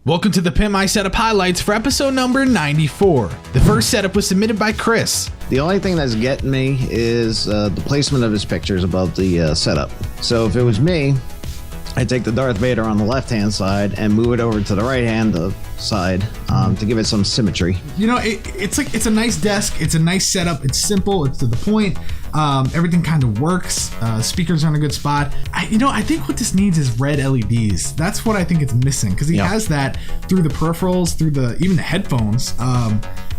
Welcome to the Pimp My Setup highlights for episode number 94. The first setup was submitted by Chris. The only thing that's getting me is the placement of his pictures above the setup. So if it was me, I'd take the Darth Vader on the left-hand side and move it over to the right-hand side to give it some symmetry. You know, it's a nice desk. It's a nice setup. It's simple. It's to the point. Everything kind of works. Speakers are in a good spot. I think what this needs is red LEDs. That's what I think it's missing, because he has that through the peripherals, through even the headphones.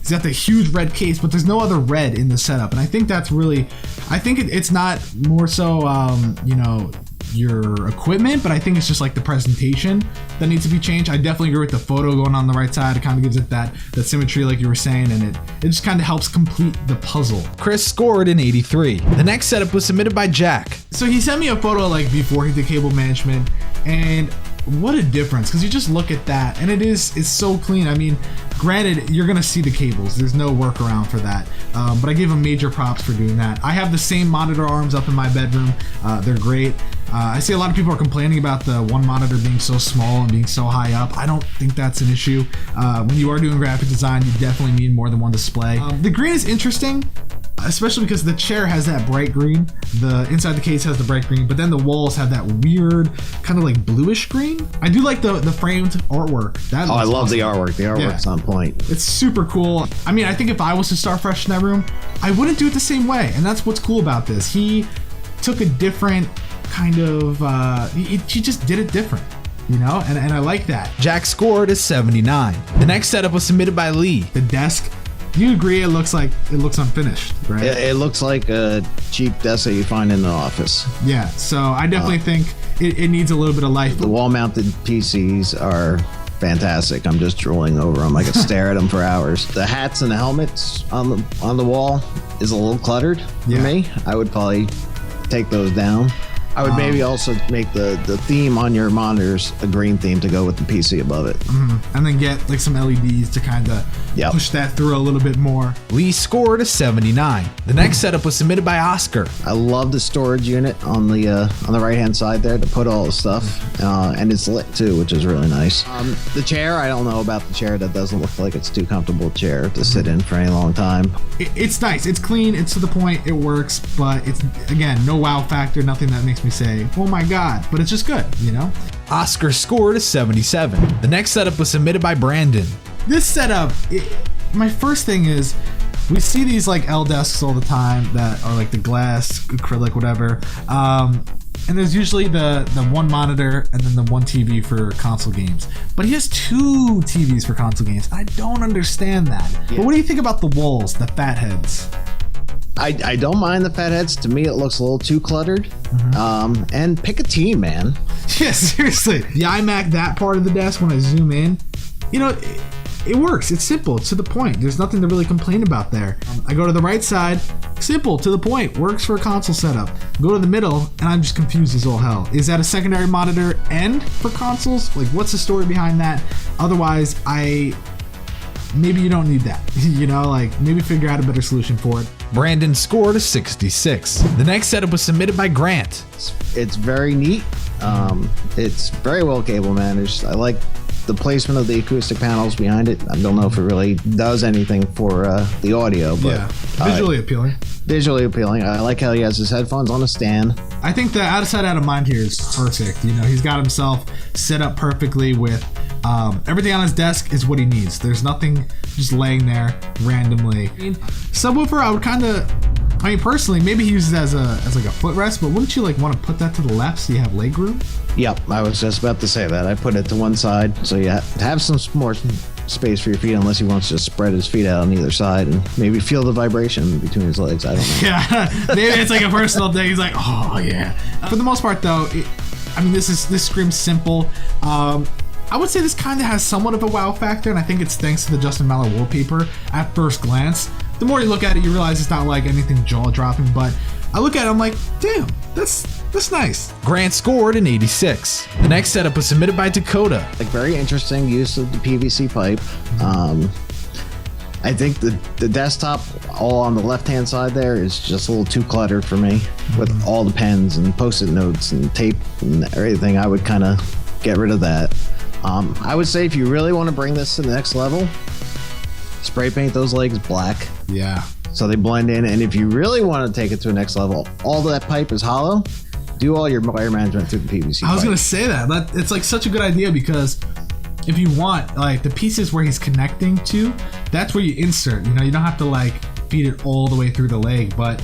He's got the huge red case, but there's no other red in the setup, and I think that's really. I think it's not more so your equipment, but I think it's just like the presentation that needs to be changed. I definitely agree with the photo going on the right side. It kind of gives it that symmetry like you were saying, and it just kind of helps complete the puzzle. Chris scored an 83. The next setup was submitted by Jack. So he sent me a photo like before he did cable management, and what a difference, because you just look at that and it's so clean. I mean, granted, you're gonna see the cables, there's no workaround for that, but I give him major props for doing that. I have the same monitor arms up in my bedroom. They're great. I see a lot of people are complaining about the one monitor being so small and being so high up. I don't think that's an issue. When you are doing graphic design, you definitely need more than one display. The green is interesting, especially because the chair has that bright green. The inside the case has the bright green, but then the walls have that weird kind of like bluish green. I do like the framed artwork. I love the artwork. The artwork's on point. It's super cool. I mean, I think if I was to start fresh in that room, I wouldn't do it the same way, and that's what's cool about this. He took a different kind of he just did it different, and I like that. Jack scored a 79. The next setup was submitted by Lee. The desk, do you agree it looks unfinished, right? It looks like a cheap desk that you find in the office. Yeah, so I definitely think it needs a little bit of life. The wall-mounted PCs are fantastic. I'm just drooling over them. I could stare at them for hours. The hats and the helmets on the wall is a little cluttered for me. I would probably take those down. I would maybe also make the theme on your monitors a green theme to go with the PC above it. And then get like some LEDs to kind of push that through a little bit more. Lee scored a 79. The next setup was submitted by Oscar. I love the storage unit on the right hand side there to put all the stuff, and it's lit too, which is really nice. The chair, I don't know about the chair. That doesn't look like it's too comfortable chair to sit in for any long time. It's nice. It's clean. It's to the point. It works, but it's again no wow factor. Nothing that makes me say, oh my god, but it's just good, Oscar scored a 77. The next setup was submitted by Brandon. This setup, my first thing is, we see these like L desks all the time that are like the glass, acrylic, whatever, and there's usually the one monitor and then the one TV for console games, but he has two TVs for console games. I don't understand that. But what do you think about the walls, the fat heads? I don't mind the fat heads. To me, it looks a little too cluttered. And pick a team, man. Yeah, seriously. The iMac, that part of the desk, when I zoom in, it works. It's simple. It's to the point. There's nothing to really complain about there. I go to the right side, simple, to the point, works for a console setup. Go to the middle, and I'm just confused as all hell. Is that a secondary monitor and for consoles? Like, what's the story behind that? Otherwise, maybe you don't need that. Maybe figure out a better solution for it. Brandon scored a 66. The next setup was submitted by Grant. It's very neat. It's very well cable managed. I like the placement of the acoustic panels behind it. I don't know if it really does anything for the audio, but visually appealing. Visually appealing. I like how he has his headphones on a stand. I think the out of sight, out of mind here is perfect. He's got himself set up perfectly with everything on his desk is what he needs. There's nothing just laying there randomly. Subwoofer, I would personally, maybe he uses it as like a footrest, but wouldn't you want to put that to the left so you have leg room? Yep, I was just about to say that. I put it to one side so you have some more space for your feet, unless he wants to just spread his feet out on either side and maybe feel the vibration between his legs. I don't know. Yeah, maybe it's like a personal thing. He's like, oh yeah. For the most part though, this screams simple. I would say this kind of has somewhat of a wow factor, and I think it's thanks to the Justin Mallow wallpaper at first glance. The more you look at it, you realize it's not like anything jaw-dropping, but I look at it, I'm like, damn, that's nice. Grant scored an 86. The next setup was submitted by Dakota. Very interesting use of the PVC pipe. I think the desktop all on the left-hand side there is just a little too cluttered for me with all the pens and post-it notes and tape and everything. I would kind of get rid of that. I would say if you really want to bring this to the next level, spray paint those legs black. Yeah. So they blend in. And if you really want to take it to the next level, all that pipe is hollow. Do all your wire management through the PVC I was pipe. going to say that. It's like such a good idea, because if you want, like, the pieces where he's connecting to, that's where you insert. You know, you don't have to like feed it all the way through the leg, but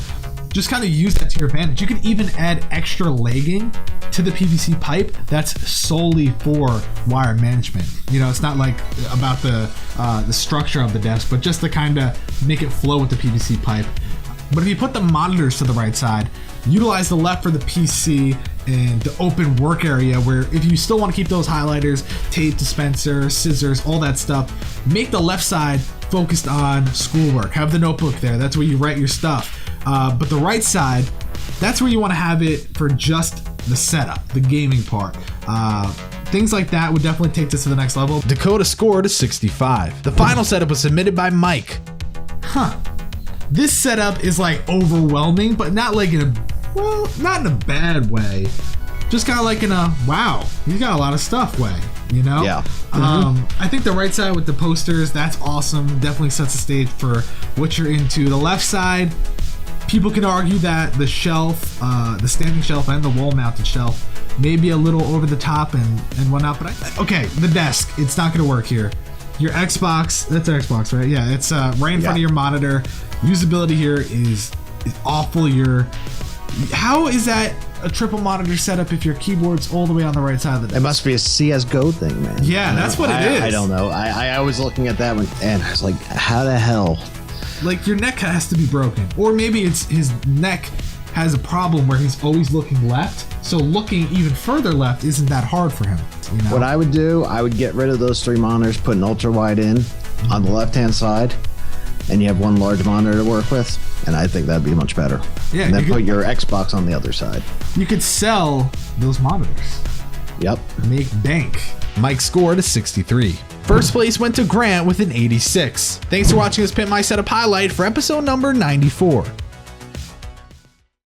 just kind of use that to your advantage. You can even add extra legging to the PVC pipe that's solely for wire management. You know, it's not like about the structure of the desk, but just to kind of make it flow with the PVC pipe. But if you put the monitors to the right side, utilize the left for the PC and the open work area, where if you still want to keep those highlighters, tape dispenser, scissors, all that stuff, make the left side focused on schoolwork. Have the notebook there. That's where you write your stuff. But the right side, that's where you want to have it for just the setup, the gaming part. Things like that would definitely take this to the next level. Dakota scored a 65. The final setup was submitted by Mike. This setup is like overwhelming, but not like not in a bad way. Just kind of like in a, wow, he's got a lot of stuff way, you know? Yeah. I think the right side with the posters, that's awesome. Definitely sets the stage for what you're into. The left side, people can argue that the shelf, the standing shelf and the wall mounted shelf may be a little over the top and whatnot, but okay, the desk, it's not gonna work here. Your Xbox, that's an Xbox, right? Yeah, it's right in front of your monitor. Usability here is awful. How is that a triple monitor setup if your keyboard's all the way on the right side of the desk? It must be a CSGO thing, man. Yeah, that's what it is. I don't know. I was looking at that one and I was like, how the hell? Like, your neck has to be broken. Or maybe it's his neck has a problem where he's always looking left. So looking even further left isn't that hard for him. You know? What I would do, I would get rid of those 3 monitors, put an ultra wide in on the left-hand side, and you have one large monitor to work with, and I think that'd be much better. Yeah, and then put your Xbox on the other side. You could sell those monitors. Yep. Make bank. Mike scored a 63. First place went to Grant with an 86. Thanks for watching this Pimp My Setup highlight for episode number 94.